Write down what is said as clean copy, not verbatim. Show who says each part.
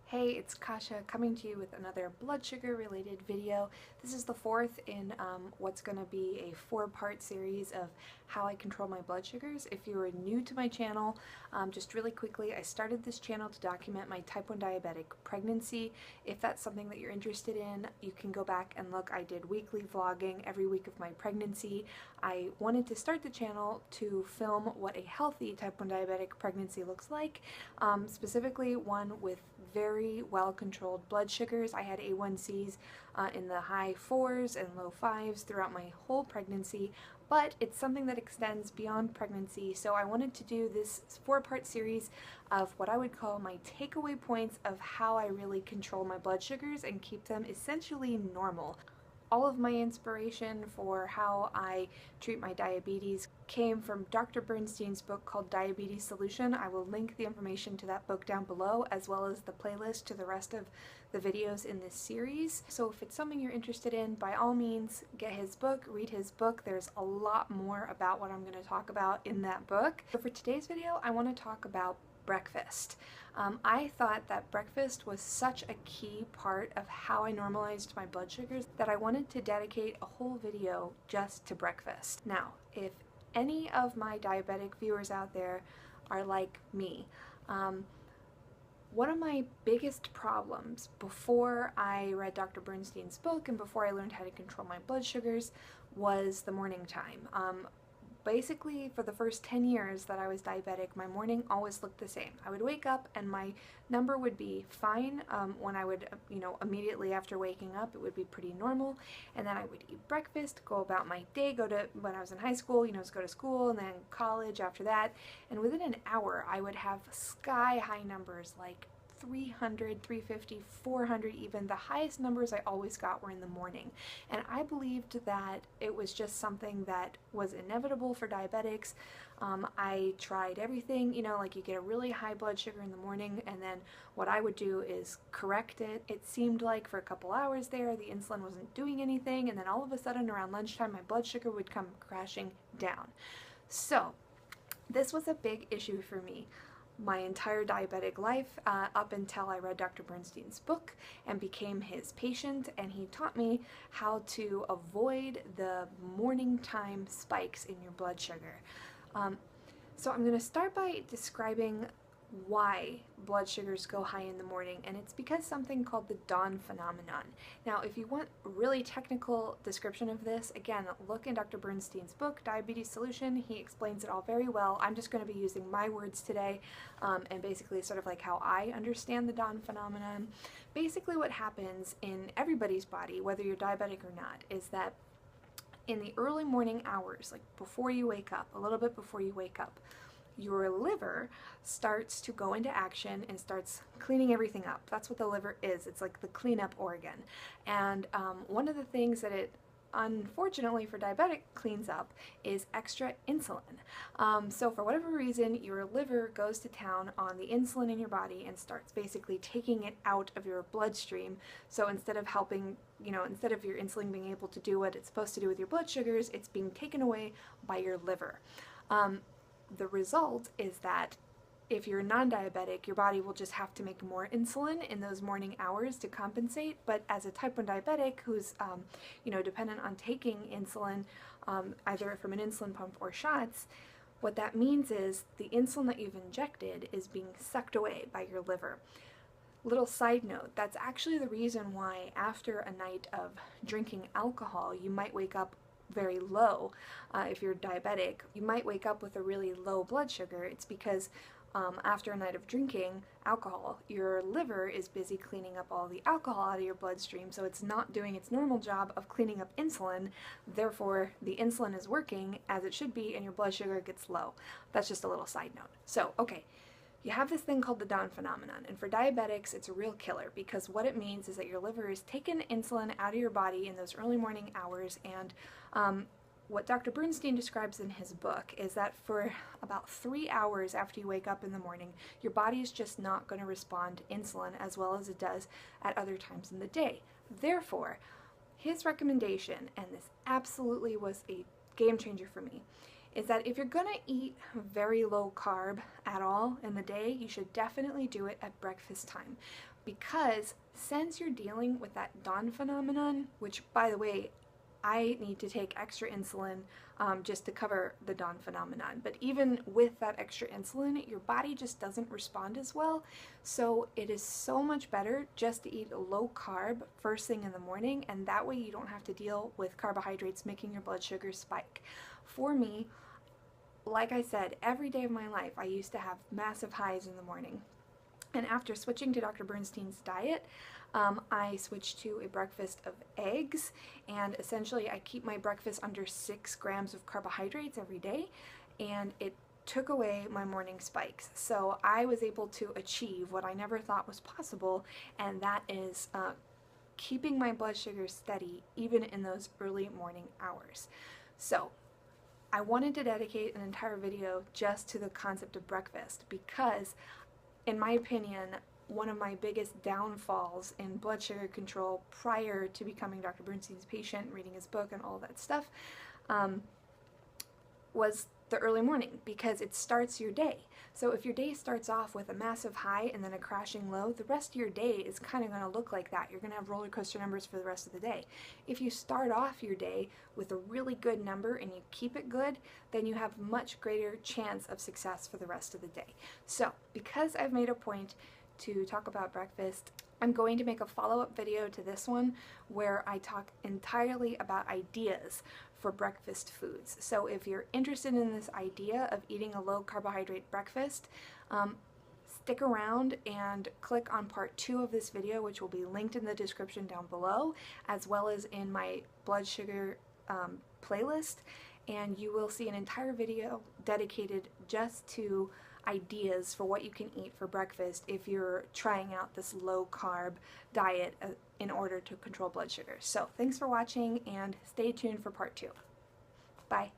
Speaker 1: Hey, it's Kasha coming to you with another blood sugar related video. This is the fourth in what's going to be a four-part series of how I control my blood sugars. If you are new to my channel, just really quickly, I started this channel to document my type 1 diabetic pregnancy. If that's something that you're interested in, you can go back and look. I did weekly vlogging every week of my pregnancy. I wanted to start the channel to film what a healthy type 1 diabetic pregnancy looks like, specifically one with very well-controlled blood sugars. I had A1Cs in the high 4s and low 5s throughout my whole pregnancy, but it's something that extends beyond pregnancy, so I wanted to do this four-part series of what I would call my takeaway points of how I really control my blood sugars and keep them essentially normal. All of my inspiration for how I treat my diabetes came from Dr. Bernstein's book called Diabetes Solution. I will link the information to that book down below, as well as the playlist to the rest of the videos in this series. So if it's something you're interested in, by all means, get his book, read his book. There's a lot more about what I'm going to talk about in that book. So for today's video, I want to talk about breakfast. I thought that breakfast was such a key part of how I normalized my blood sugars that I wanted to dedicate a whole video just to breakfast. Now, if any of my diabetic viewers out there are like me, one of my biggest problems before I read Dr. Bernstein's book and before I learned how to control my blood sugars was the morning time. Basically, for the first 10 years that I was diabetic, my morning always looked the same. I would wake up and my number would be fine. When I would, immediately after waking up, it would be pretty normal. And then I would eat breakfast, go about my day, when I was in high school, go to school, and then college after that. And within an hour, I would have sky-high numbers like 300, 350, 400 even. The highest numbers I always got were in the morning. And I believed that it was just something that was inevitable for diabetics. I tried everything, like you get a really high blood sugar in the morning, and then what I would do is correct it. It seemed like for a couple hours there, the insulin wasn't doing anything, and then all of a sudden around lunchtime, my blood sugar would come crashing down. So this was a big issue for me my entire diabetic life, up until I read Dr. Bernstein's book and became his patient, and he taught me how to avoid the morning time spikes in your blood sugar. So I'm going to start by describing why blood sugars go high in the morning, and it's because something called the dawn phenomenon. Now, if you want a really technical description of this, again, look in Dr. Bernstein's book, Diabetes Solution. He explains it all very well. I'm just going to be using my words today, and basically sort of like how I understand the dawn phenomenon. Basically what happens in everybody's body, whether you're diabetic or not, is that in the early morning hours, like before you wake up, a little bit before you wake up, your liver starts to go into action and starts cleaning everything up. That's what the liver is. It's like the cleanup organ. And one of the things that it, unfortunately for diabetic, cleans up is extra insulin. So for whatever reason, your liver goes to town on the insulin in your body and starts basically taking it out of your bloodstream. So instead of helping, instead of your insulin being able to do what it's supposed to do with your blood sugars, it's being taken away by your liver. The result is that if you're non-diabetic, your body will just have to make more insulin in those morning hours to compensate. But as a type 1 diabetic who's, dependent on taking insulin, either from an insulin pump or shots, what that means is the insulin that you've injected is being sucked away by your liver. Little side note, that's actually the reason why after a night of drinking alcohol, you might wake up very low. If you're diabetic, you might wake up with a really low blood sugar. It's because after a night of drinking alcohol, your liver is busy cleaning up all the alcohol out of your bloodstream, so it's not doing its normal job of cleaning up insulin. Therefore, the insulin is working as it should be and your blood sugar gets low. That's just a little side note. So, okay. You have this thing called the dawn phenomenon, and for diabetics it's a real killer, because what it means is that your liver is taking insulin out of your body in those early morning hours, and what Dr. Bernstein describes in his book is that for about 3 hours after you wake up in the morning, your body is just not going to respond to insulin as well as it does at other times in the day. Therefore, his recommendation, and this absolutely was a game changer for me, is that if you're gonna eat very low carb at all in the day, you should definitely do it at breakfast time. Because since you're dealing with that dawn phenomenon, which by the way, I need to take extra insulin just to cover the dawn phenomenon. But even with that extra insulin, your body just doesn't respond as well. So it is so much better just to eat low carb first thing in the morning, and that way you don't have to deal with carbohydrates making your blood sugar spike. For me, like I said, every day of my life I used to have massive highs in the morning. And after switching to Dr. Bernstein's diet, I switched to a breakfast of eggs, and essentially I keep my breakfast under 6 grams of carbohydrates every day, and it took away my morning spikes. So I was able to achieve what I never thought was possible, and that is keeping my blood sugar steady even in those early morning hours. So I wanted to dedicate an entire video just to the concept of breakfast because, in my opinion, one of my biggest downfalls in blood sugar control prior to becoming Dr. Bernstein's patient, reading his book and all that stuff, was the early morning, because it starts your day. So if your day starts off with a massive high and then a crashing low, the rest of your day is kind of going to look like that. You're going to have roller coaster numbers for the rest of the day. If you start off your day with a really good number and you keep it good, then you have much greater chance of success for the rest of the day. So because I've made a point to talk about breakfast, I'm going to make a follow-up video to this one where I talk entirely about ideas for breakfast foods. So if you're interested in this idea of eating a low carbohydrate breakfast, stick around and click on part 2 of this video, which will be linked in the description down below, as well as in my blood sugar playlist, and you will see an entire video dedicated just to ideas for what you can eat for breakfast if you're trying out this low carb diet in order to control blood sugar. So thanks for watching, and stay tuned for part 2. Bye.